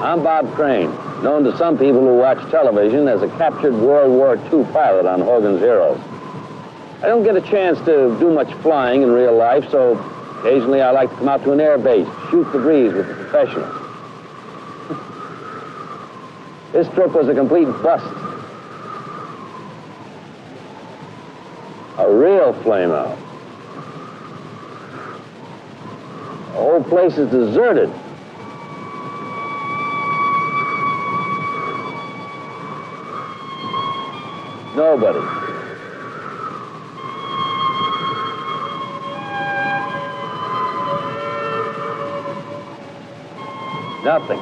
I'm Bob Crane, known to some people who watch television as a captured World War II pilot on Hogan's Heroes. I don't get a chance to do much flying in real life, so occasionally I like to come out to an air base, shoot the breeze with the professionals. This trip was a complete bust. A real flame-out. The whole place is deserted. Nobody. Nothing.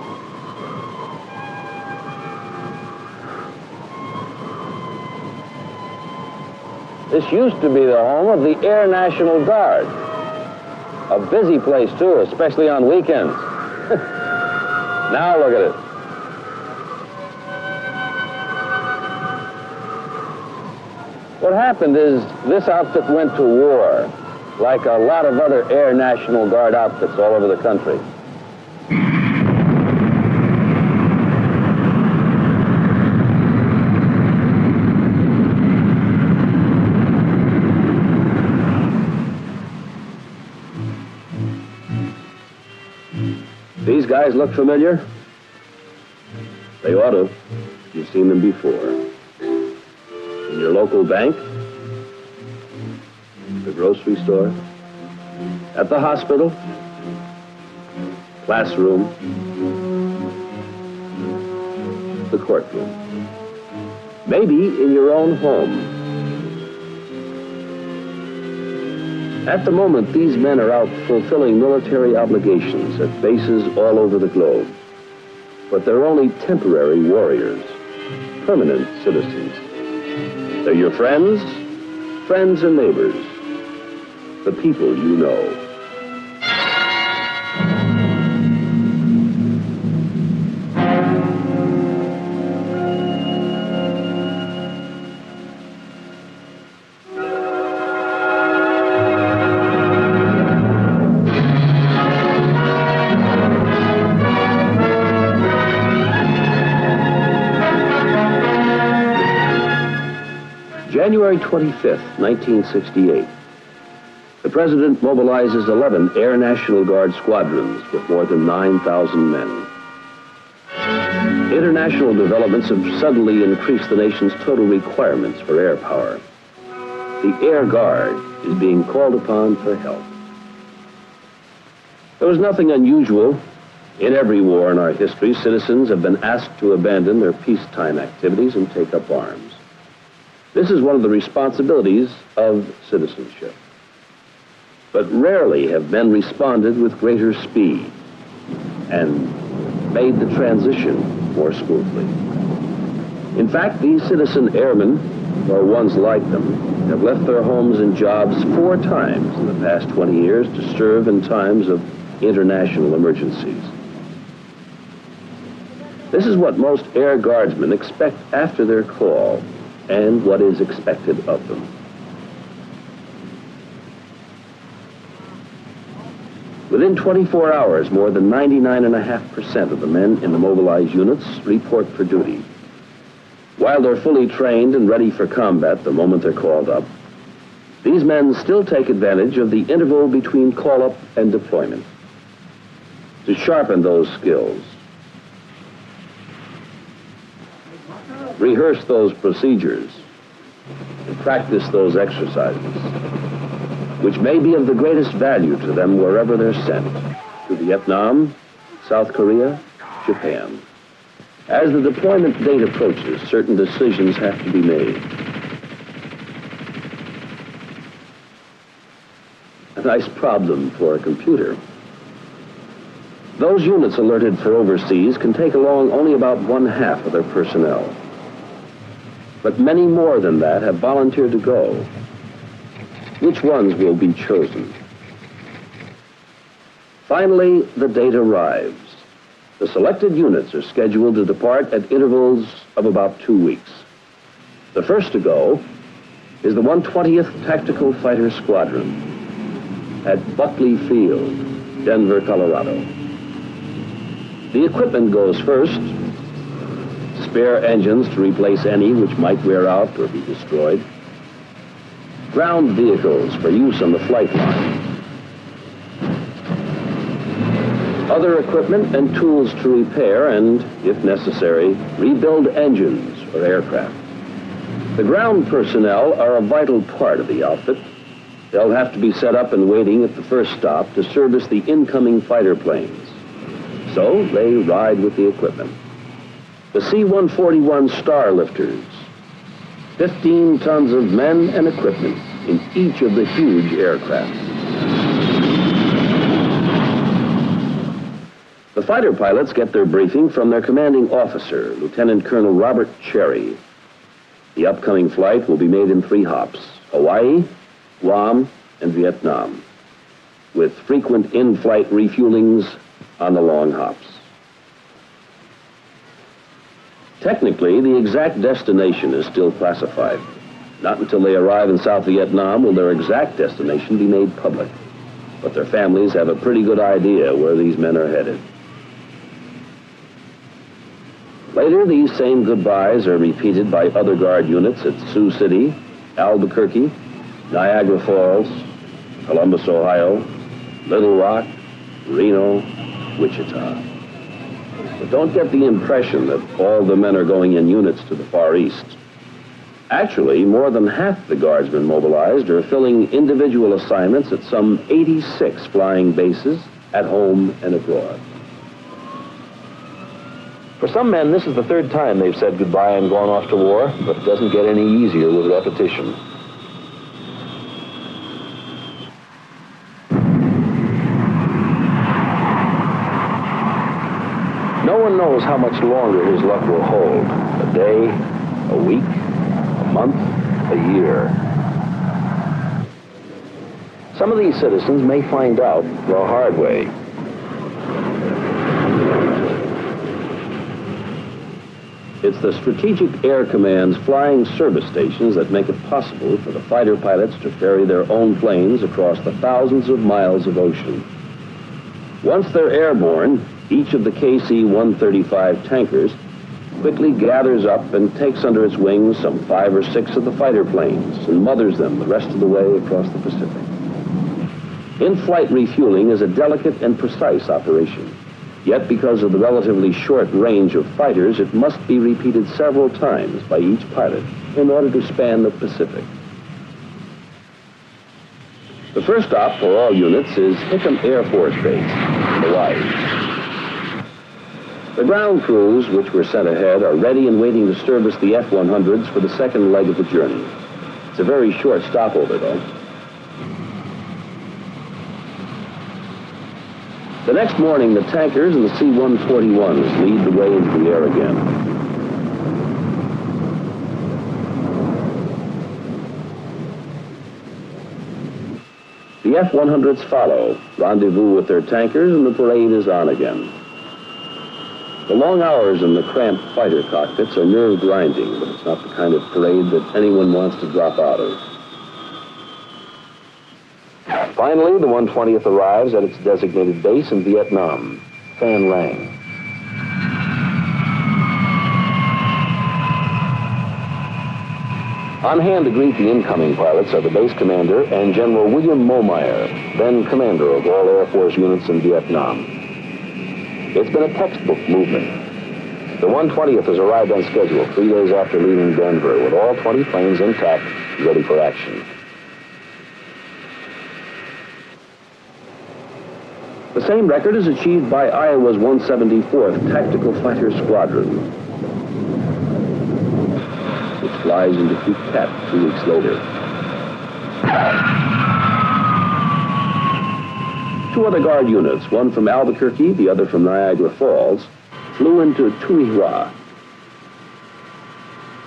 This used to be the home of the Air National Guard. A busy place, too, especially on weekends. Now look at it. What happened is this outfit went to war, like a lot of other Air National Guard outfits all over the country. These guys look familiar? They ought to. You've seen them before. In your local bank, the grocery store, at the hospital, classroom, the courtroom, maybe in your own home. At the moment, these men are out fulfilling military obligations at bases all over the globe. But they're only temporary warriors, permanent citizens. They're your friends and neighbors, the people you know. January 25th, 1968. The President mobilizes 11 Air National Guard squadrons with more than 9,000 men. International developments have suddenly increased the nation's total requirements for air power. The Air Guard is being called upon for help. There was nothing unusual. In every war in our history, citizens have been asked to abandon their peacetime activities and take up arms. This is one of the responsibilities of citizenship. But rarely have men responded with greater speed and made the transition more smoothly. In fact, these citizen airmen, or ones like them, have left their homes and jobs 4 times in the past 20 years to serve in times of international emergencies. This is what most Air Guardsmen expect after their call, and what is expected of them. Within 24 hours, more than 99.5% of the men in the mobilized units report for duty. While they're fully trained and ready for combat the moment they're called up, these men still take advantage of the interval between call-up and deployment to sharpen those skills, rehearse those procedures, and practice those exercises, which may be of the greatest value to them wherever they're sent, to Vietnam, South Korea, Japan. As the deployment date approaches, certain decisions have to be made. A nice problem for a computer. Those units alerted for overseas can take along only about 1/2 of their personnel. But many more than that have volunteered to go. Which ones will be chosen? Finally, the date arrives. The selected units are scheduled to depart at intervals of about 2 weeks. The first to go is the 120th Tactical Fighter Squadron at Buckley Field, Denver, Colorado. The equipment goes first. Spare engines to replace any which might wear out or be destroyed. Ground vehicles for use on the flight line. Other equipment and tools to repair and, if necessary, rebuild engines or aircraft. The ground personnel are a vital part of the outfit. They'll have to be set up and waiting at the first stop to service the incoming fighter planes. So they ride with the equipment. The C-141 Starlifters, 15 tons of men and equipment in each of the huge aircraft. The fighter pilots get their briefing from their commanding officer, Lieutenant Colonel Robert Cherry. The upcoming flight will be made in 3 hops: Hawaii, Guam, and Vietnam, with frequent in-flight refuelings on the long hops. Technically, the exact destination is still classified. Not until they arrive in South Vietnam will their exact destination be made public. But their families have a pretty good idea where these men are headed. Later, these same goodbyes are repeated by other guard units at Sioux City, Albuquerque, Niagara Falls, Columbus, Ohio, Little Rock, Reno, Wichita. But don't get the impression that all the men are going in units to the Far East. Actually, more than half the guardsmen mobilized are filling individual assignments at some 86 flying bases at home and abroad. For some men, this is the 3rd time they've said goodbye and gone off to war, but it doesn't get any easier with repetition. No one knows how much longer his luck will hold. A day, a week, a month, a year. Some of these citizens may find out the hard way. It's the Strategic Air Command's flying service stations that make it possible for the fighter pilots to ferry their own planes across the thousands of miles of ocean. Once they're airborne, each of the KC-135 tankers quickly gathers up and takes under its wings some 5 or 6 of the fighter planes and mothers them the rest of the way across the Pacific. In-flight refueling is a delicate and precise operation. Yet, because of the relatively short range of fighters, it must be repeated several times by each pilot in order to span the Pacific. The first stop for all units is Hickam Air Force Base, Hawaii. The ground crews, which were sent ahead, are ready and waiting to service the F-100s for the second leg of the journey. It's a very short stopover, though. The next morning, the tankers and the C-141s lead the way into the air again. The F-100s follow, rendezvous with their tankers, and the parade is on again. The long hours in the cramped fighter cockpits are nerve-grinding, but it's not the kind of parade that anyone wants to drop out of. Finally, the 120th arrives at its designated base in Vietnam, Phan Lang. On hand to greet the incoming pilots are the base commander and General William Momeyer, then commander of all Air Force units in Vietnam. It's been a textbook movement. The 120th has arrived on schedule 3 days after leaving Denver, with all 20 planes intact, ready for action. The same record is achieved by Iowa's 174th Tactical Fighter Squadron, which flies into Phuket 2 weeks later. 2 other guard units, one from Albuquerque, the other from Niagara Falls, flew into Tui Hua.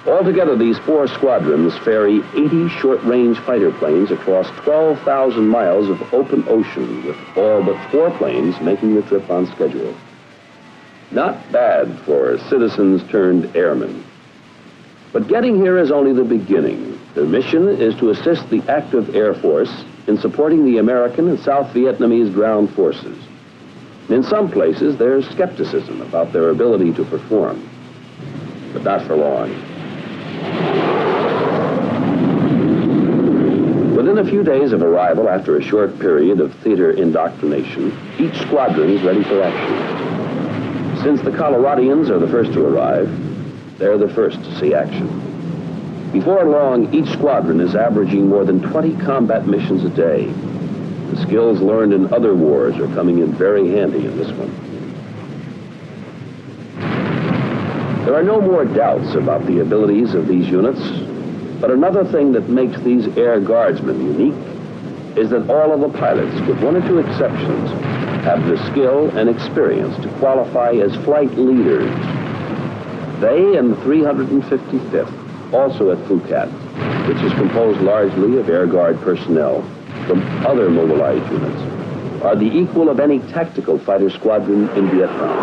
Altogether, these 4 squadrons ferry 80 short-range fighter planes across 12,000 miles of open ocean, with all but 4 planes making the trip on schedule. Not bad for citizens turned airmen. But getting here is only the beginning. Their mission is to assist the active Air Force in supporting the American and South Vietnamese ground forces. In some places, there's skepticism about their ability to perform, but not for long. Within a few days of arrival, after a short period of theater indoctrination, each squadron is ready for action. Since the Coloradians are the first to arrive, they're the first to see action. Before long, each squadron is averaging more than 20 combat missions a day. The skills learned in other wars are coming in very handy in this one. There are no more doubts about the abilities of these units, but another thing that makes these Air Guardsmen unique is that all of the pilots, with one or two exceptions, have the skill and experience to qualify as flight leaders. They and the 355th, also at Phuket, which is composed largely of Air Guard personnel from other mobilized units, are the equal of any tactical fighter squadron in Vietnam.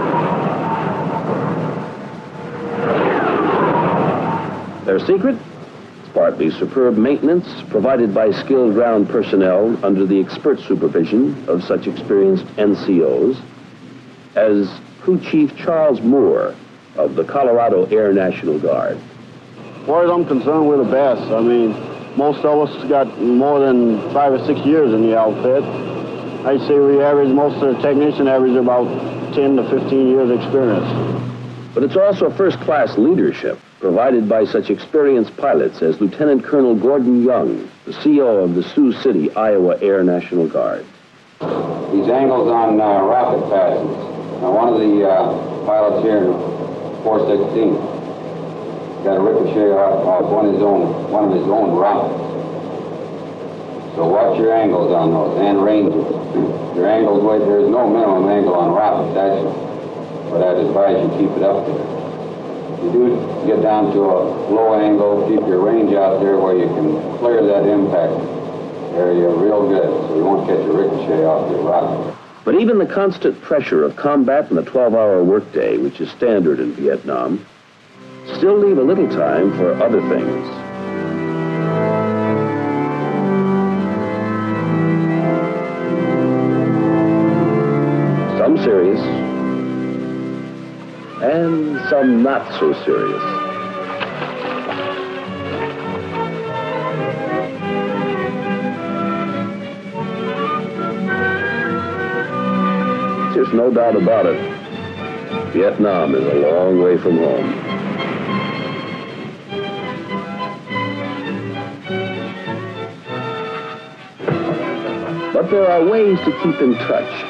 Their secret? Partly superb maintenance provided by skilled ground personnel under the expert supervision of such experienced NCOs as Crew Chief Charles Moore of the Colorado Air National Guard. As far as I'm concerned, we're the best. I mean, most of us got more than 5 or 6 years in the outfit. I'd say we average, most of the technician average about 10 to 15 years experience. But it's also first-class leadership provided by such experienced pilots as Lieutenant Colonel Gordon Young, the CO of the Sioux City, Iowa Air National Guard. These angles on rocket passes. Now, one of the pilots here in 416 got a ricochet off one of his own rockets. So watch your angles on those and ranges. Your angles, there's no minimum angle on rockets, actually, but I'd advise you keep it up there. You do get down to a low angle, keep your range out there where you can clear that impact area real good, so you won't catch a ricochet off your rocket. But even the constant pressure of combat and the 12-hour workday, which is standard in Vietnam, still leave a little time for other things. Some serious, and some not so serious. There's no doubt about it. Vietnam is a long way from home. But there are ways to keep in touch.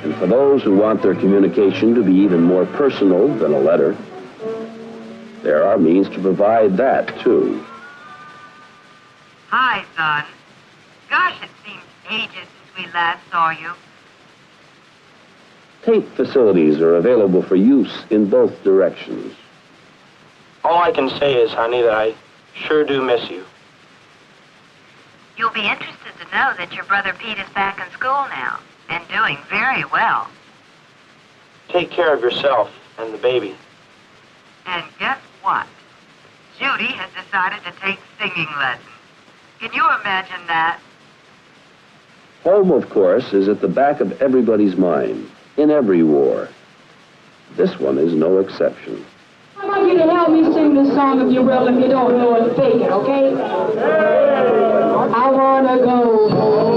And for those who want their communication to be even more personal than a letter, there are means to provide that, too. Hi, son. Gosh, it seems ages since we last saw you. Tape facilities are available for use in both directions. All I can say is, honey, that I sure do miss you. You'll be interested to know that your brother Pete is back in school now and doing very well. Take care of yourself and the baby. And guess what? Judy has decided to take singing lessons. Can you imagine that? Home, of course, is at the back of everybody's mind, in every war. This one is no exception. I want you to help me sing this song if you will, if you don't know it, fake it, okay? I wanna go home.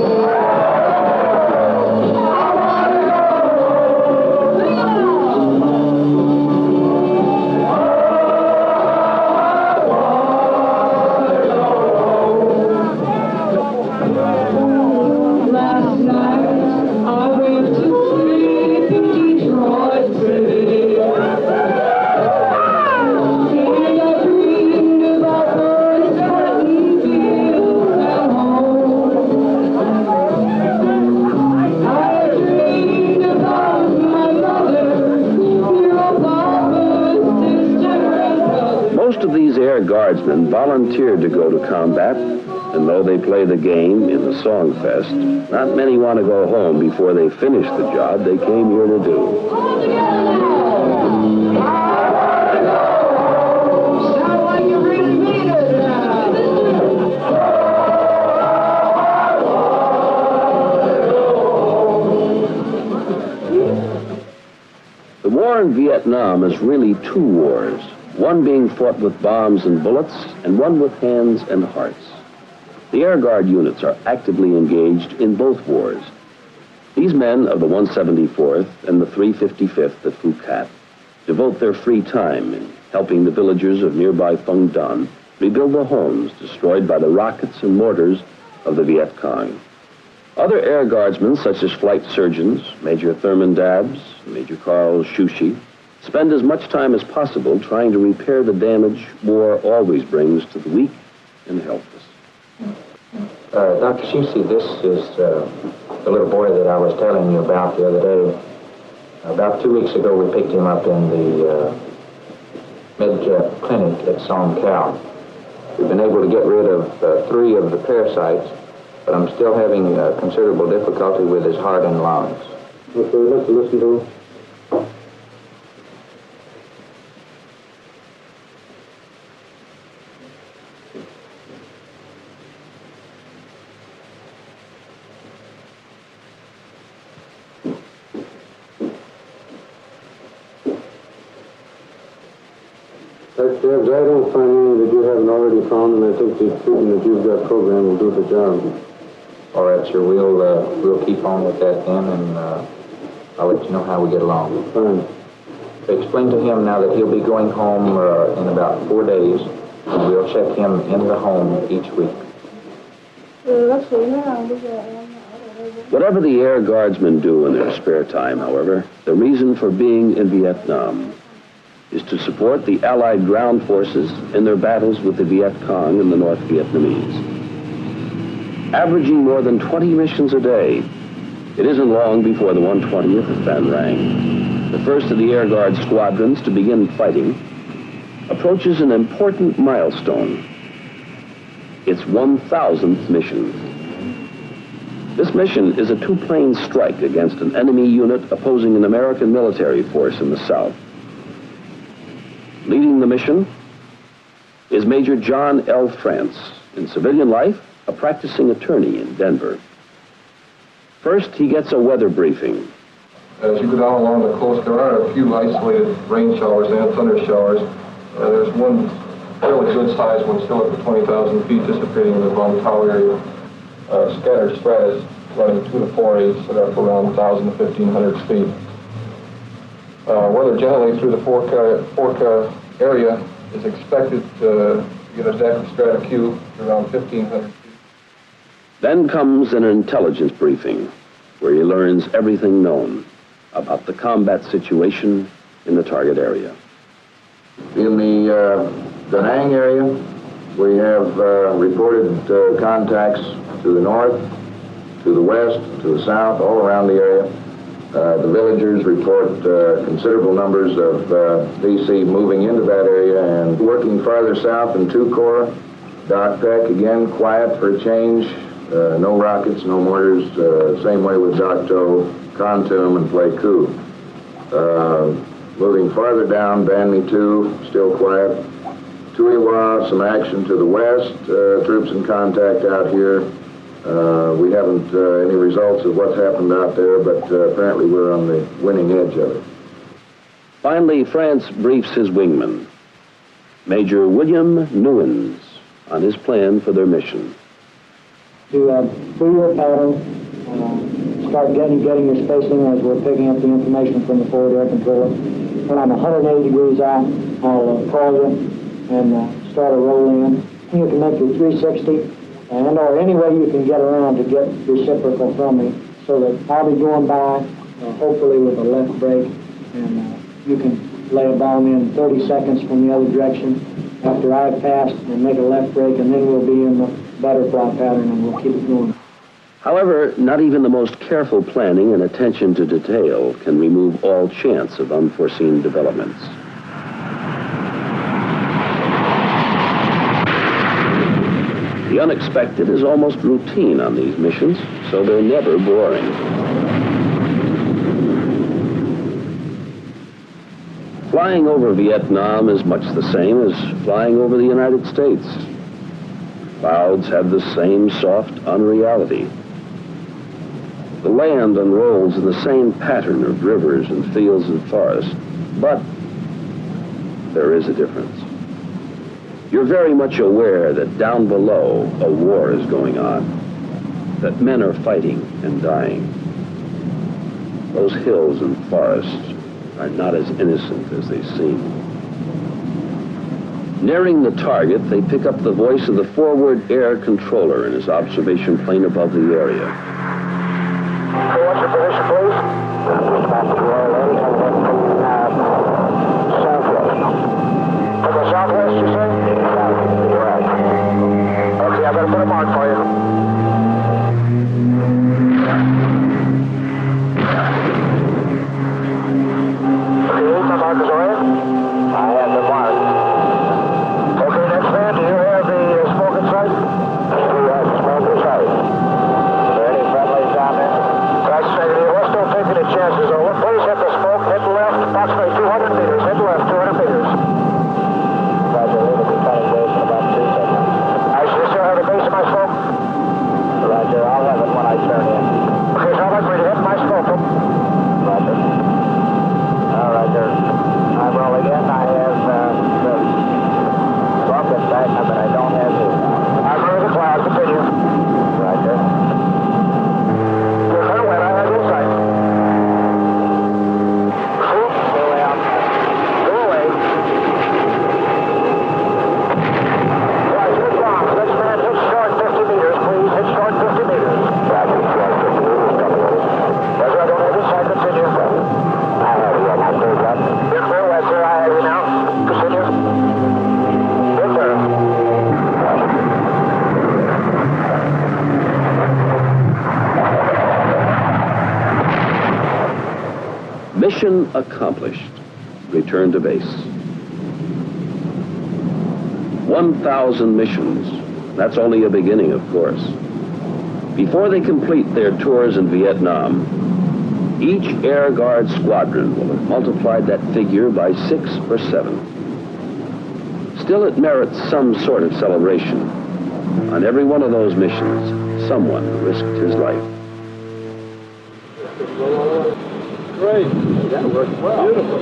Guardsmen volunteered to go to combat, and though they play the game in the Song Fest, not many want to go home before they finish the job they came here to do. Vietnam is really two wars, one being fought with bombs and bullets, and one with hands and hearts. The Air Guard units are actively engaged in both wars. These men of the 174th and the 355th at Phu Cat devote their free time in helping the villagers of nearby Phung Dun rebuild the homes destroyed by the rockets and mortars of the Viet Cong. Other Air Guardsmen, such as flight surgeons, Major Thurman Dabbs, Major Carl Shushi, spend as much time as possible trying to repair the damage war always brings to the weak and helpless. Dr. Shushi, this is the little boy that I was telling you about the other day. About 2 weeks ago, we picked him up in the Med clinic at Song Khao. We've been able to get rid of 3 of the parasites, but I'm still having considerable difficulty with his heart and lungs. Okay, let's listen to him. Debs, I don't find anything that you haven't already found, and I think the treatment that you've got programmed will do the job. All right, sir. We'll keep on with that then, and I'll let you know how we get along. Fine. Explain to him now that he'll be going home in about 4 days, and we'll check him in the home each week. Whatever the Air Guardsmen do in their spare time, however, the reason for being in Vietnam is to support the Allied ground forces in their battles with the Viet Cong and the North Vietnamese. Averaging more than 20 missions a day, it isn't long before the 120th of Phan Rang, the first of the Air Guard squadrons to begin fighting, approaches an important milestone, its 1,000th mission. This mission is a 2-plane strike against an enemy unit opposing an American military force in the South. Leading the mission is Major John L. France, in civilian life, a practicing attorney in Denver. First, he gets a weather briefing. As you go down along the coast, there are a few isolated rain showers and thunder showers. There's one fairly good-sized one still up to 20,000 feet dissipating in the Vung Tau area. Scattered stratus running 2 to 4 eighths that are around 1,000 to 1,500 feet. Weather generally through the Forca area is expected to get a deck of strata Q around 1,500 feet. Then comes an intelligence briefing, where he learns everything known about the combat situation in the target area. In the Da Nang area, we have reported contacts to the north, to the west, to the south, all around the area. The villagers report considerable numbers of VC moving into that area, and working farther south in Tu Corps, Dak Pek, again, quiet for a change. No rockets, no mortars. Same way with Dak To, Kontum, and Pleiku. Moving farther down, Ban Mi Tu, still quiet. Tuiwa, some action to the west. Troops in contact out here. We haven't any results of what's happened out there, but apparently we're on the winning edge of it. Finally, France briefs his wingman, Major William Newens, on his plan for their mission. To free your pattern, start getting your spacing as we're picking up the information from the forward air controller. When I'm 180 degrees out, I'll call you and start a roll in. You can make your 360 and or any way you can get around to get reciprocal from me, so that I'll be going by, hopefully with a left brake, and you can lay a bomb in 30 seconds from the other direction after I've passed and make a left brake, and then we'll be in the butterfly pattern and we'll keep it going. However, not even the most careful planning and attention to detail can remove all chance of unforeseen developments. The unexpected is almost routine on these missions, so they're never boring. Flying over Vietnam is much the same as flying over the United States. Clouds have the same soft unreality. The land unrolls in the same pattern of rivers and fields and forests, But there is a difference. You're very much aware that down below a war is going on, that men are fighting and dying. Those hills and forests are not as innocent as they seem. Nearing the target, they pick up the voice of the forward air controller in his observation plane above the area. What's your position, please? Dispatch to Royal Lady, coming in from southwest. From the southwest, you say? Correct. Okay, I better put a mark for you. Okay, my markers are in? I have the mark. Okay, next man, do you have the smoke in sight? We have the smoke in sight. Is there any friendlies down there? That's negative. We're still taking the chances, though. Please hit the smoke, hit left, approximately 200 meters. Hit left, 200 meters. Roger, we will be cutting base in about 2 seconds. I should still have the base of my smoke? Roger, I'll have it when I turn in. Okay, so I'd like for you to hit my smoke. Roger. All right, there. I'm rolling in. I have the smoke in sight, but I don't have you. I'm over the cloud. Continue. Roger. You're kind of wet. I have insight. Shoot. Go out. Go away. Right, good job. Next man, hit short 50 meters, please. Hit short 50 meters. Roger, short 50 meters. Roger, I don't have insight. Continue. I have you. I'm cleared up. You're clear, wet, sir. I have you now. Continue. Good, sir. Mission accomplished. Return to base. 1,000 missions. That's only a beginning, of course. Before they complete their tours in Vietnam, each Air Guard squadron will have multiplied that figure by 6 or 7. Still, it merits some sort of celebration. On every one of those missions, someone risked his life. Great. That worked well. Beautiful.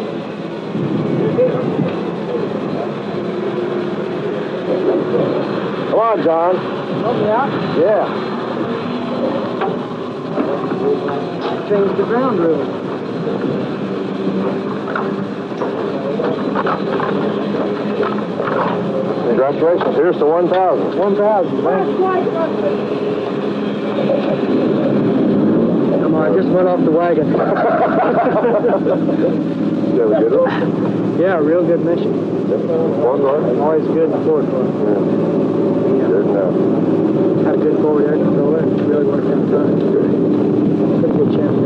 Come on, John. Help me out. Yeah. Change the ground rule. Congratulations. Here's to 1,000. 1,000, thanks. Come on, I just went off the wagon. You have a good one? Yeah, real good mission. Always good in Fort Worth. Good enough. Had a good forward air controller. Really worked out time. Pretty good chance.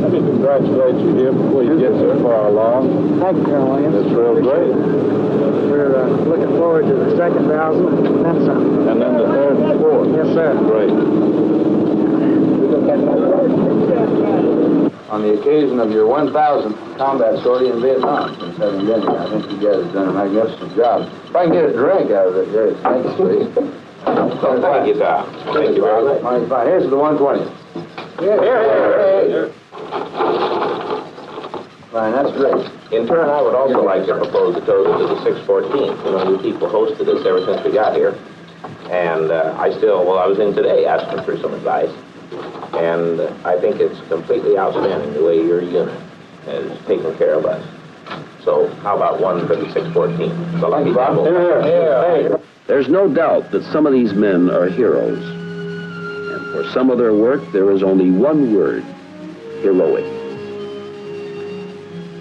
Let me congratulate you here before you get so far along. Thank you, Colonel Williams. It's real great. We're looking forward to the second 1,000 and then some. And then the third and fourth. Yes, sir. Great. On the occasion of your 1,000th combat sortie in Vietnam since having been here, I think you guys have done a magnificent job. If I can get a drink out of it, Jerry, thanks, please. Thank you, Doc. Thank you very much. Mighty fine. Here's to the 120. Here. Fine, that's great. In turn, I would also like to propose a toast to the 614th. You know, you people hosted us ever since we got here. And I was in today asking for some advice. And I think it's completely outstanding the way your unit has taken care of us. So how about one for the 614th? So Thank you, Bob. There's no doubt that some of these men are heroes. And for some of their work, there is only one word: heroic.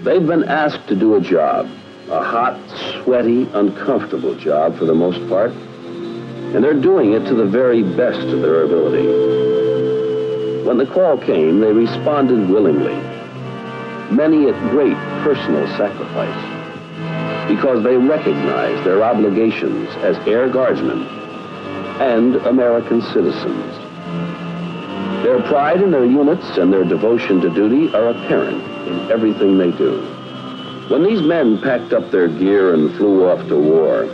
They've been asked to do a job, a hot, sweaty, uncomfortable job for the most part, and they're doing it to the very best of their ability. When the call came, they responded willingly, many at great personal sacrifice, because they recognize their obligations as Air Guardsmen and American citizens. Their pride in their units and their devotion to duty are apparent in everything they do. When these men packed up their gear and flew off to war,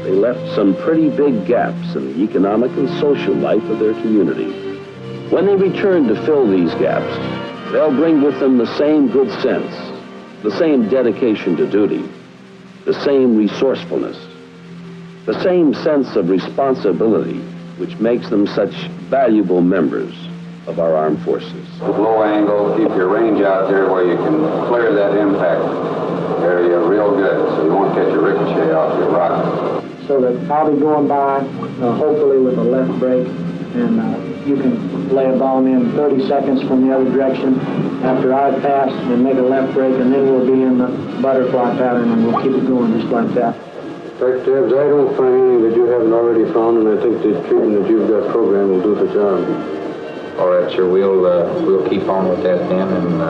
they left some pretty big gaps in the economic and social life of their community. When they returned to fill these gaps, They'll bring with them the same good sense, the same dedication to duty, the same resourcefulness, the same sense of responsibility which makes them such valuable members of our armed forces. Low angle, keep your range out there where you can clear that impact area real good so you won't catch a ricochet off your rocket. So that I'll be going by, hopefully with a left brake, and you can lay a bomb in 30 seconds from the other direction after I've passed and make a left brake, and then we'll be in the butterfly pattern and we'll keep it going just like that. Dr. Debs, I don't find anything that you haven't already found, and I think the treatment that you've got programmed will do the job. All right, sir. We'll keep on with that then, and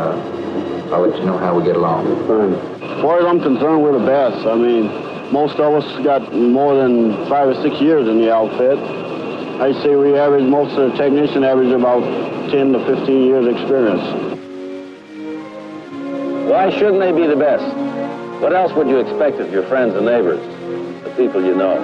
I'll let you know how we get along. Fine. As far as I'm concerned, we're the best. I mean, most of us got more than 5 or 6 years in the outfit. I say we average, most of the technician average about 10 to 15 years experience. Why shouldn't they be the best? What else would you expect of your friends and neighbors, the people you know?